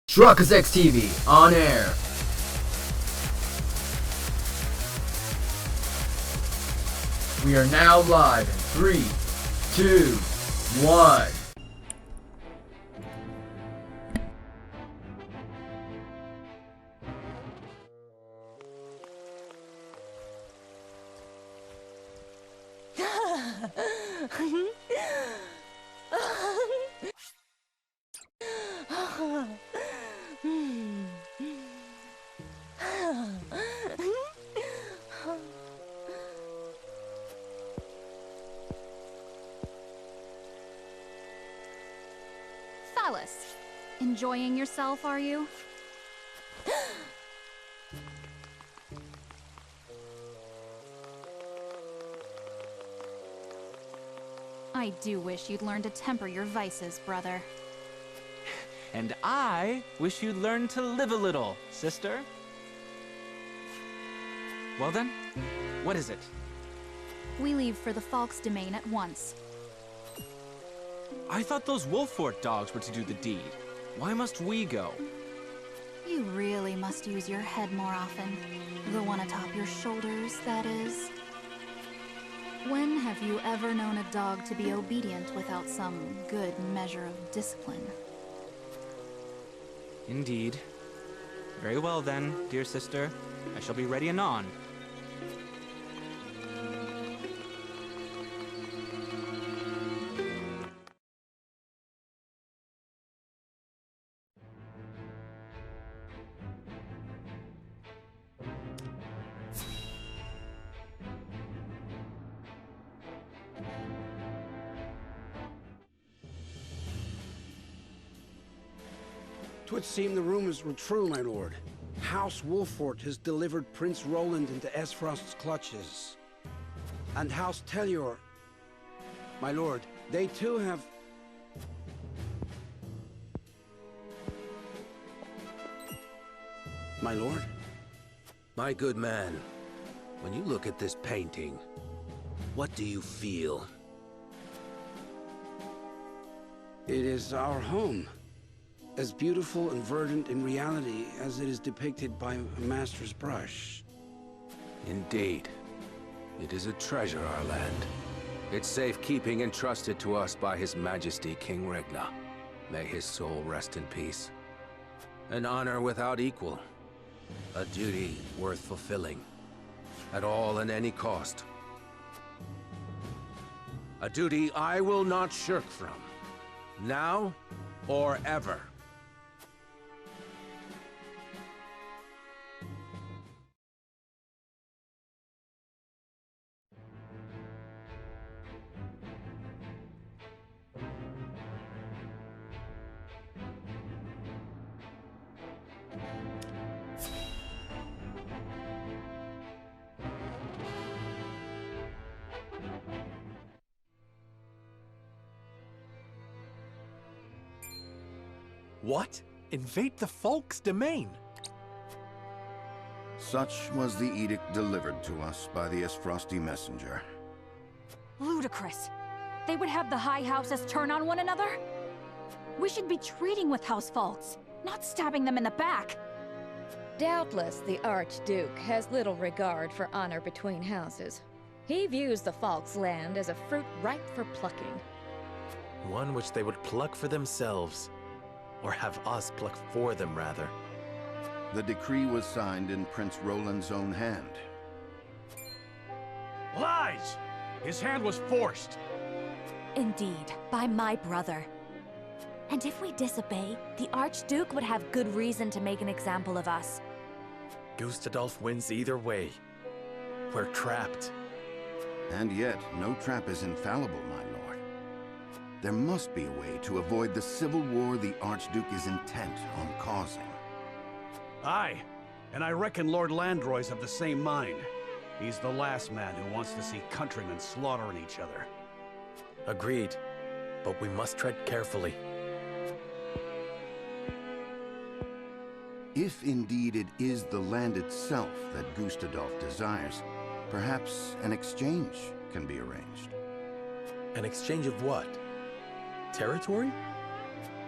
Falkes TV on air. We are now live in 3, 2, 1. Falkes, enjoying yourself, are you? I do wish you'd learn to temper your vices, brother. And I wish you'd learn to live a little, sister. Well then, what is it? We leave for the Falkes domain at once. I thought those Wolffort dogs were to do the deed. Why must we go? You really must use your head more often. The one atop your shoulders, that is. When have you ever known a dog to be obedient without some good measure of discipline? Indeed. Very well then, dear sister. I shall be ready anon. Twould seem the rumors were true, my lord. House Wolffort has delivered Prince Roland into Esfrost's clutches. And House Tellior, my lord, they too have... My lord? My good man, when you look at this painting, what do you feel? It is our home. As beautiful and verdant in reality as it is depicted by a master's brush. Indeed. It is a treasure, our land. Its safekeeping entrusted to us by His Majesty King Regna. May his soul rest in peace. An honor without equal. A duty worth fulfilling. At all and any cost. A duty I will not shirk from. Now or ever. What? Invade the Falkes domain? Such was the edict delivered to us by the Esfrosti messenger. Ludicrous. They would have the high houses turn on one another? We should be treating with House Falkes, not stabbing them in the back. Doubtless the Archduke has little regard for honor between houses. He views the Falkes land as a fruit ripe for plucking. One which they would pluck for themselves. Or have us pluck for them, rather. The decree was signed in Prince Roland's own hand. Lies! His hand was forced. Indeed, by my brother. And if we disobey, the Archduke would have good reason to make an example of us. Gustadolf wins either way. We're trapped. And yet, no trap is infallible, my lord. There must be a way to avoid the civil war the Archduke is intent on causing. Aye, and I reckon Lord Landroy's of the same mind. He's the last man who wants to see countrymen slaughtering each other. Agreed. But we must tread carefully. If indeed it is the land itself that Gustadolf desires, perhaps an exchange can be arranged. An exchange of what? Territory?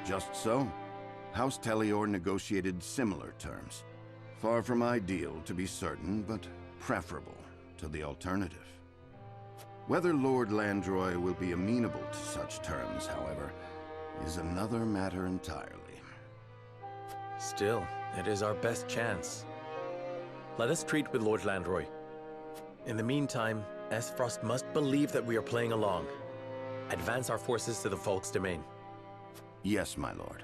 Just so. House Tellior negotiated similar terms. Far from ideal, to be certain, but preferable to the alternative. Whether Lord Landroy will be amenable to such terms, however, is another matter entirely. Still, it is our best chance. Let us treat with Lord Landroy. In the meantime, Esfrost must believe that we are playing along. Advance our forces to the Falkes domain. Yes, my lord.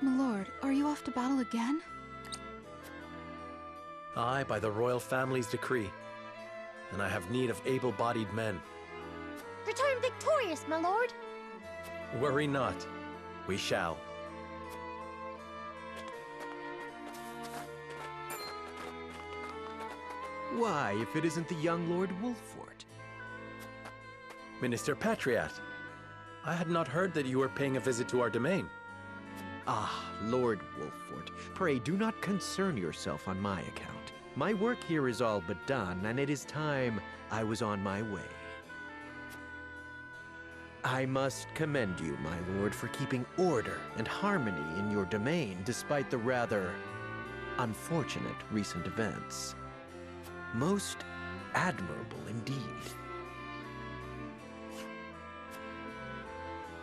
My lord, are you off to battle again? Aye, by the royal family's decree. And I have need of able-bodied men. Return victorious, my lord! Worry not. We shall. Why, if it isn't the young Lord Wolffort? Minister Patriat, I had not heard that you were paying a visit to our domain. Ah, Lord Wolffort, pray do not concern yourself on my account. My work here is all but done, and it is time I was on my way. I must commend you, my lord, for keeping order and harmony in your domain despite the rather unfortunate recent events. Most admirable indeed.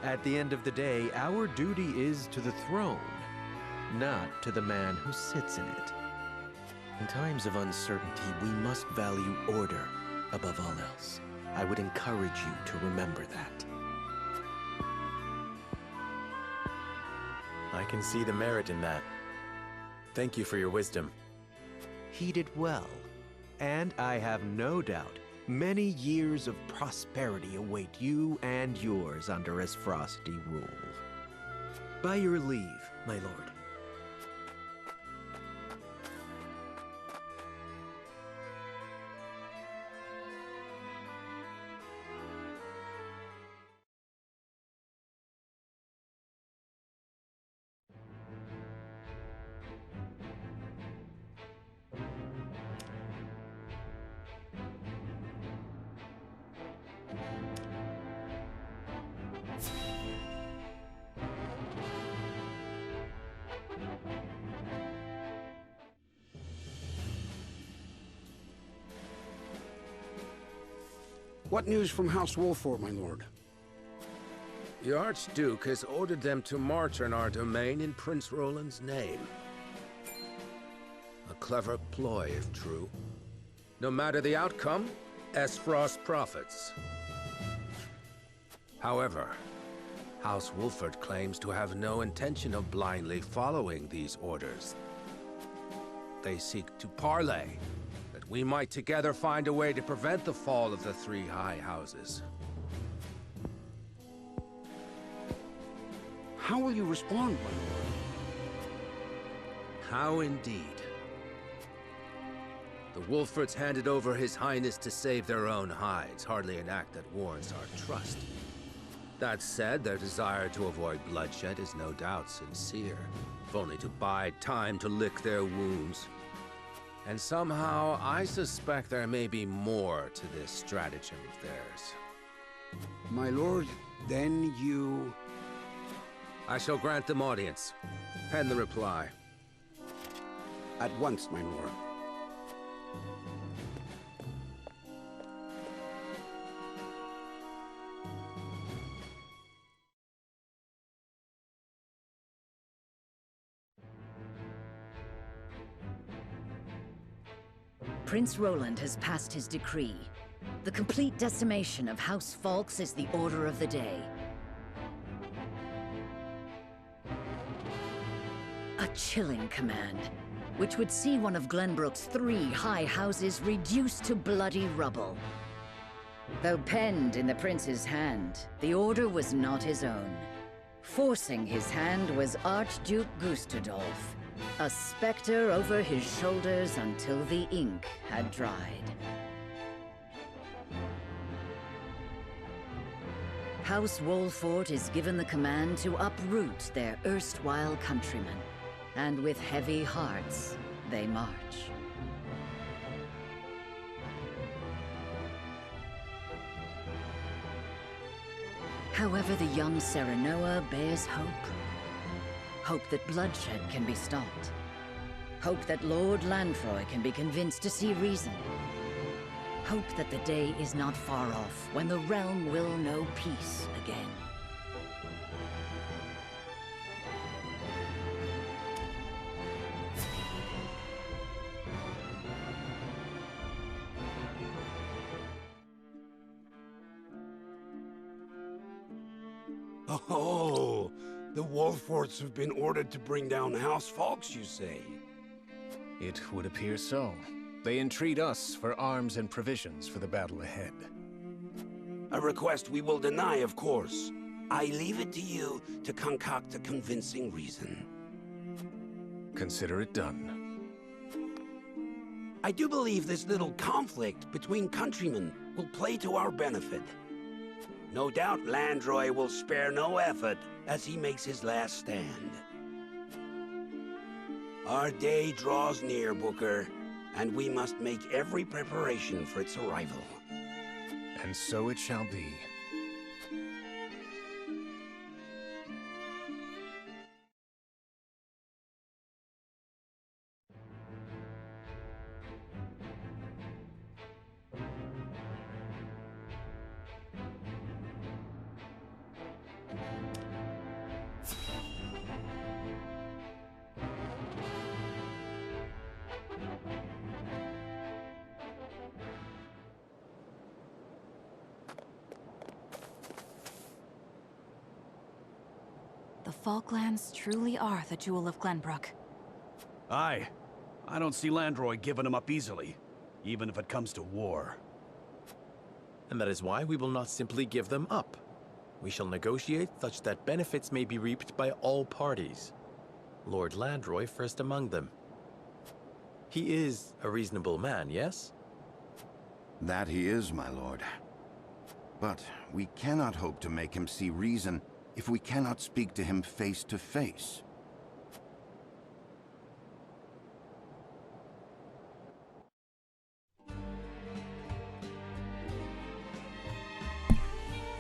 At the end of the day, our duty is to the throne, not to the man who sits in it. In times of uncertainty, we must value order above all else. I would encourage you to remember that. I can see the merit in that. Thank you for your wisdom. Heed it well, and I have no doubt many years of prosperity await you and yours under Esfrosti rule. By your leave, my lord. What news from House Wolffort, my lord? The Archduke has ordered them to march on our domain in Prince Roland's name. A clever ploy, if true. No matter the outcome, Esfrost profits. However, House Wolffort claims to have no intention of blindly following these orders. They seek to parley, that we might together find a way to prevent the fall of the three high houses. How will you respond, my lord? How indeed. The Wolfforts handed over His Highness to save their own hides, hardly an act that warrants our trust. That said, their desire to avoid bloodshed is no doubt sincere, if only to bide time to lick their wounds. And somehow, I suspect there may be more to this stratagem of theirs. My lord, then you... I shall grant them audience. Pen the reply. At once, my lord. Prince Roland has passed his decree. The complete decimation of House Falkes is the order of the day. A chilling command, which would see one of Glenbrook's 3 high houses reduced to bloody rubble. Though penned in the prince's hand, the order was not his own. Forcing his hand was Archduke Gustadolf, a specter over his shoulders until the ink had dried. House Wolfort is given the command to uproot their erstwhile countrymen, and with heavy hearts, they march. However, the young Serenoa bears hope. Hope that bloodshed can be stopped. Hope that Lord Landroy can be convinced to see reason. Hope that the day is not far off when the realm will know peace again. Oh, the Wolforts have been ordered to bring down House Falkes, you say? It would appear so. They entreat us for arms and provisions for the battle ahead. A request we will deny, of course. I leave it to you to concoct a convincing reason. Consider it done. I do believe this little conflict between countrymen will play to our benefit. No doubt Landroy will spare no effort as he makes his last stand. Our day draws near, Booker, and we must make every preparation for its arrival. And so it shall be. The Falklands truly are the jewel of Glenbrook. Aye. I don't see Landroy giving him up easily, even if it comes to war. And that is why we will not simply give them up. We shall negotiate such that benefits may be reaped by all parties. Lord Landroy first among them. He is a reasonable man, yes? That he is, my lord. But we cannot hope to make him see reason if we cannot speak to him face to face.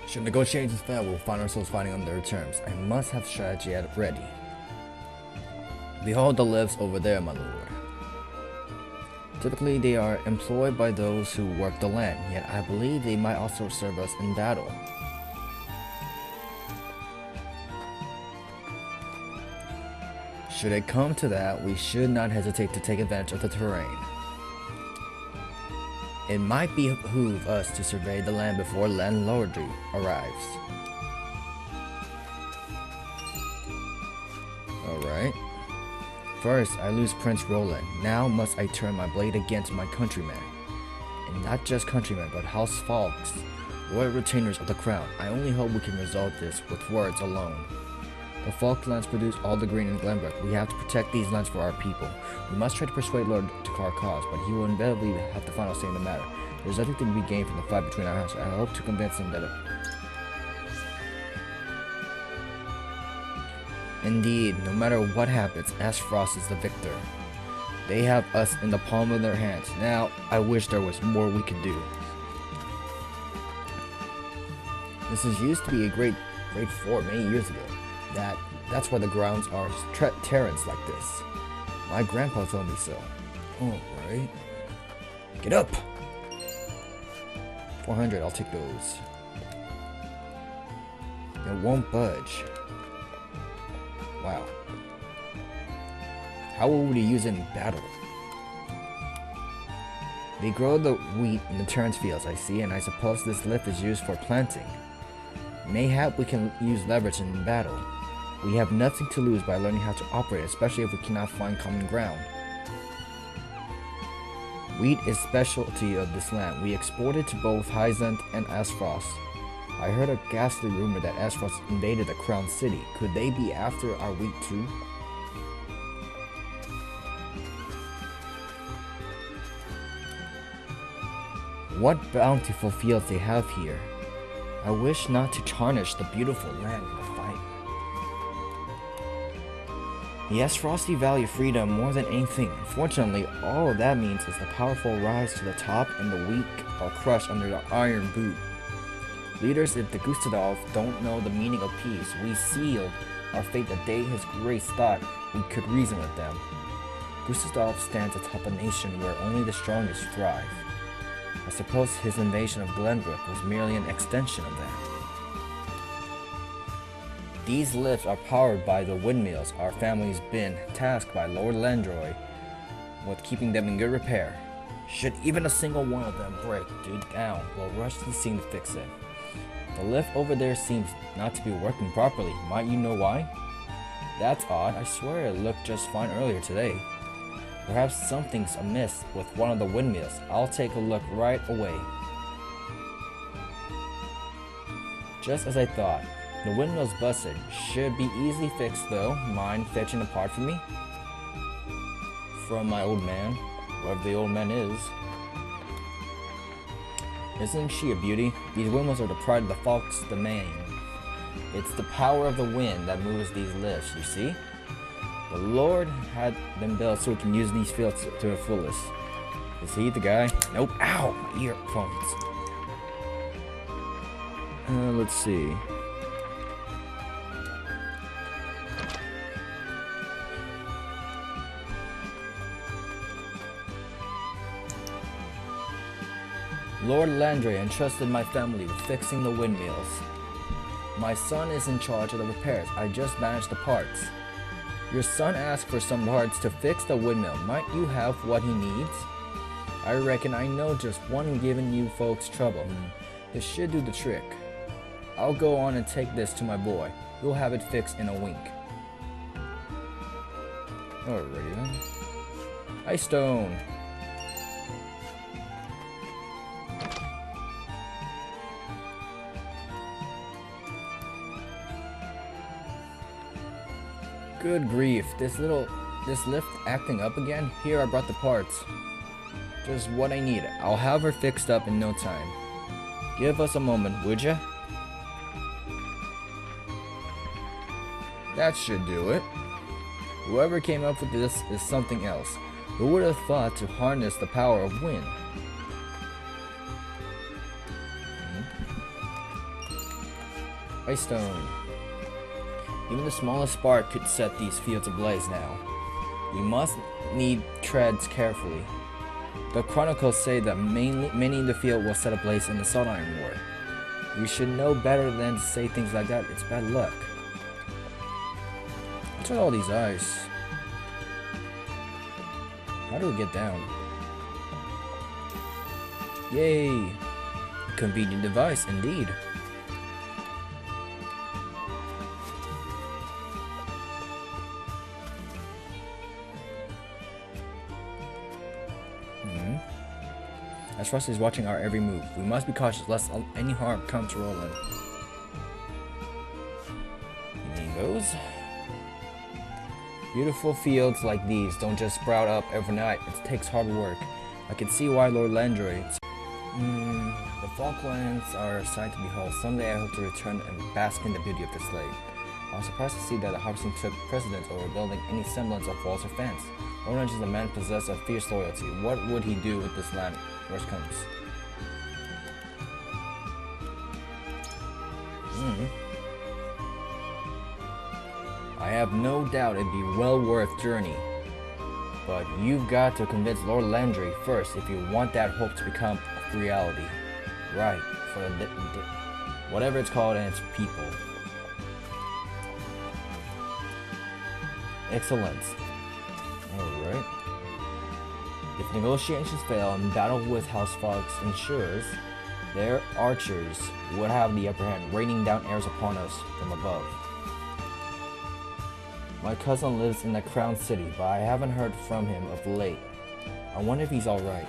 Should negotiations fail, we'll find ourselves fighting on their terms. I must have strategy at ready. Behold the lives over there, my lord. Typically, they are employed by those who work the land, yet I believe they might also serve us in battle. Should it come to that, we should not hesitate to take advantage of the terrain. It might behoove us to survey the land before landlordry arrives. Alright. First, I lose Prince Roland. Now must I turn my blade against my countrymen. And not just countrymen, but House Falkes, royal retainers of the crown. I only hope we can resolve this with words alone. The Falklands produce all the green in Glenbrook. We have to protect these lands for our people. We must try to persuade Lord Takar cause, but he will inevitably have the final say in the matter. There's nothing to be gained from the fight between our houses. I hope to convince him that Indeed, no matter what happens, Frost is the victor. They have us in the palm of their hands. Now, I wish there was more we could do. This used to be a great fort many years ago. That's why the grounds are terraced like this. My grandpa told me so. Alright. Get up! 400, I'll take those. It won't budge. Wow. How would we use it in battle? They grow the wheat in the Terrence fields, I see, and I suppose this lift is used for planting. Mayhap we can use leverage in battle. We have nothing to lose by learning how to operate, especially if we cannot find common ground. Wheat is specialty of this land. We export it to both Hyzant and Aspros. I heard a ghastly rumor that Aspros invaded the Crown City. Could they be after our wheat too? What bountiful fields they have here. I wish not to tarnish the beautiful land with a fight. Yes, Frosty value freedom more than anything. Unfortunately, all that means is the powerful rise to the top and the weak are crushed under the iron boot. Leaders, if the Gustadov don't know the meaning of peace, we sealed our fate the day His Grace thought we could reason with them. Gustadov stands atop a nation where only the strongest thrive. I suppose his invasion of Glenbrook was merely an extension of that. These lifts are powered by the windmills our family's been tasked by Lord Landroy with keeping them in good repair. Should even a single one of them break down, we'll rush to the scene to fix it. The lift over there seems not to be working properly. Might you know why? That's odd. I swear it looked just fine earlier today. Perhaps something's amiss with one of the windmills. I'll take a look right away. Just as I thought. The windmill's busted. Should be easily fixed though. Mind fetching a part for me? From my old man. Whoever the old man is. Isn't she a beauty? These windmills are the pride of the Falkes domain. It's the power of the wind that moves these lifts, you see? The Lord had them built so we can use these fields to the fullest. Is he the guy? Nope. Ow! My earphones. Let's see. Lord Landry entrusted my family with fixing the windmills. My son is in charge of the repairs. I just managed the parts. Your son asked for some parts to fix the windmill. Might you have what he needs? I reckon I know just one giving you folks trouble. This should do the trick. I'll go on and take this to my boy. You'll have it fixed in a wink. Alrighty then. Ice Stone. Good grief, this lift acting up again? Here, I brought the parts. Just what I need. I'll have her fixed up in no time. Give us a moment, would ya? That should do it. Whoever came up with this is something else. Who would have thought to harness the power of wind? Ice Stone. Even the smallest spark could set these fields ablaze now. We must treads carefully. The chronicles say that many in the field will set ablaze in the Salt Iron War. We should know better than to say things like that. It's bad luck. What's with all these eyes? How do we get down? Yay! Convenient device, indeed. As Frosty is watching our every move, we must be cautious lest any harm come to Roland. And he goes. Beautiful fields like these don't just sprout up overnight. It takes hard work. I can see why Lord Landry. The Falklands are a sight to behold. Someday I hope to return and bask in the beauty of this lake. I was surprised to see that the harvesting took precedence over building any semblance of walls or fence. Orange is a man possessed of fierce loyalty. What would he do with this land? Worst comes. I have no doubt it'd be well worth journey. But you've got to convince Lord Landry first if you want that hope to become a reality. Right, for the whatever it's called and its people. Excellent. Alright. If negotiations fail and battle with House Falkes ensures, their archers would have the upper hand, raining down arrows upon us from above. My cousin lives in the Crown City, but I haven't heard from him of late. I wonder if he's alright.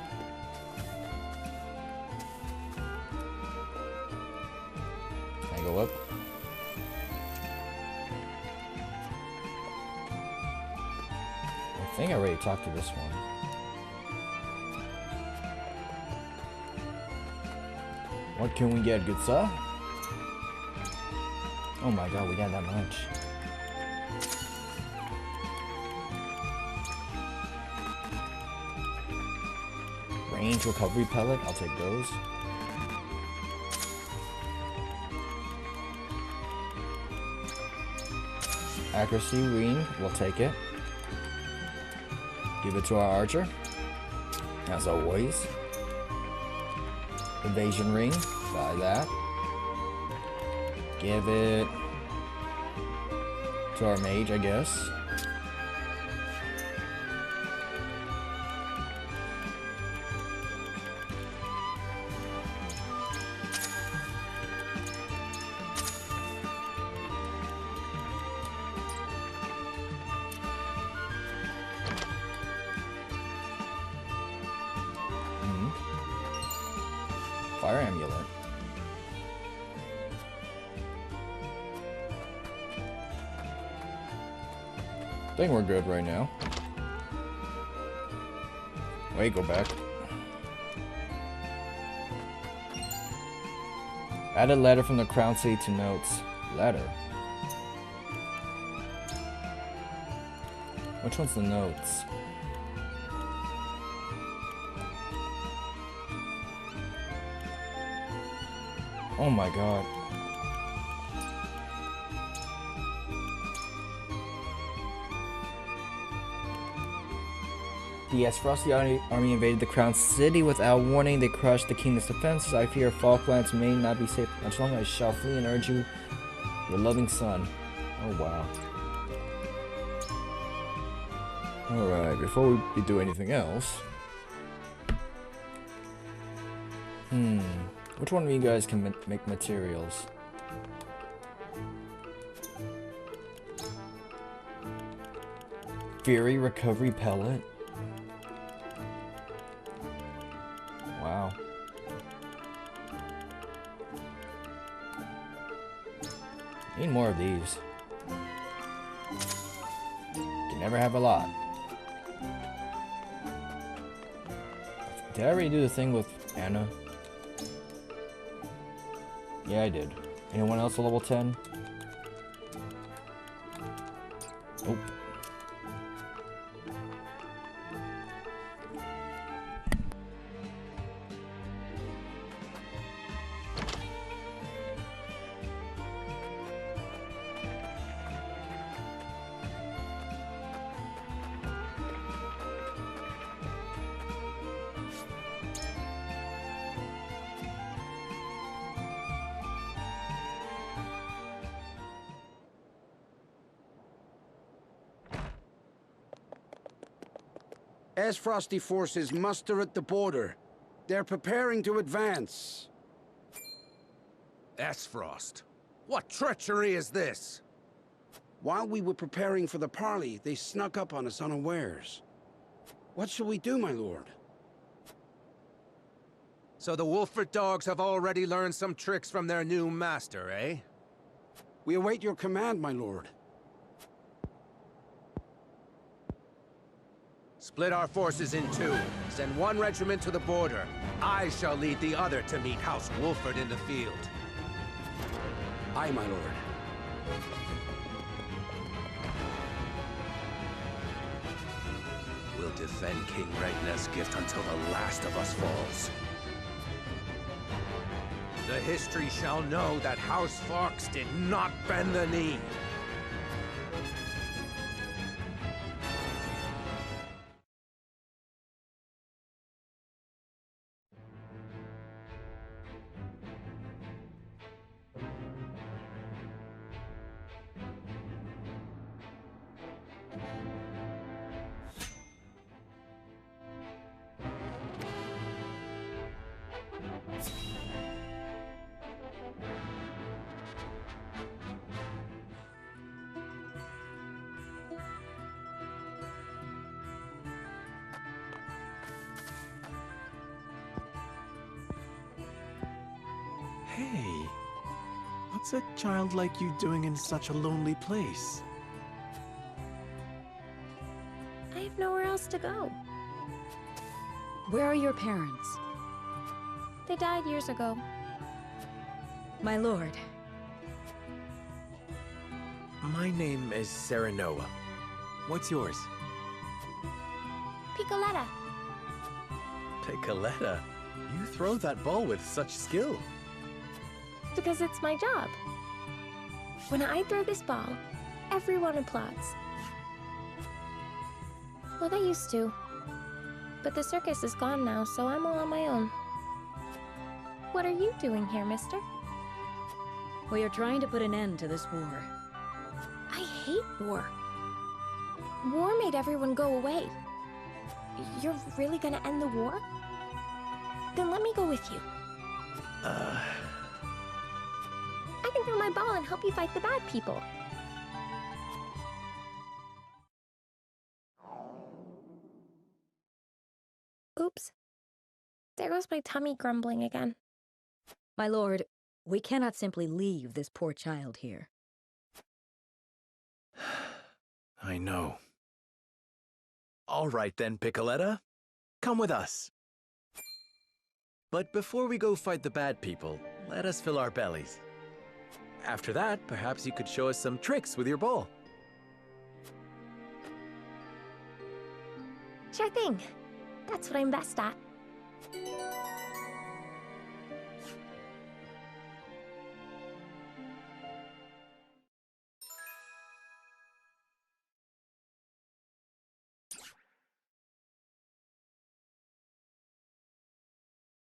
think I already talked to this one. What can we get, good sir? Oh my god, we got that much. Range recovery pellet, I'll take those. Accuracy ring, we'll take it. Give it to our archer, as always. Evasion ring, buy that. Give it to our mage, I guess. Fire amulet. I think we're good right now. Wait, go back. Add a letter from the Crown City to notes. Letter. Which one's the notes? Oh my god. Yes, Frosty army invaded the Crown City without warning. They crushed the kingdom's defenses. I fear Falklands may not be safe much longer. I shall flee and urge you, your loving son. Oh wow. Alright, before we do anything else. Which one of you guys can make materials? Fury recovery pellet. Wow. Need more of these. Can never have a lot. Did I already do the thing with Anna? Yeah, I did. Anyone else a level 10? Nope. As Frosty forces muster at the border, they're preparing to advance. Frost, what treachery is this? While we were preparing for the parley, they snuck up on us unawares. What shall we do, my lord? So the Wolford dogs have already learned some tricks from their new master, eh? We await your command, my lord. Split our forces in two. Send one regiment to the border. I shall lead the other to meet House Wolford in the field. Aye, my lord. We'll defend King Regna's gift until the last of us falls. The history shall know that House Falkes did not bend the knee. Hey, what's a child like you doing in such a lonely place? I have nowhere else to go. Where are your parents? They died years ago. My lord. My name is Serenoa. What's yours? Picoletta. Picoletta? You throw that ball with such skill. Because it's my job. When I throw this ball, everyone applauds. Well, they used to. But the circus is gone now, so I'm all on my own. What are you doing here, mister? We are trying to put an end to this war. I hate war. War made everyone go away. You're really gonna end the war? Then let me go with you. I can throw my ball and help you fight the bad people. Oops. There goes my tummy grumbling again. My lord, we cannot simply leave this poor child here. I know. All right then, Picoletta. Come with us. But before we go fight the bad people, let us fill our bellies. After that, perhaps you could show us some tricks with your ball. Sure thing. That's what I'm best at.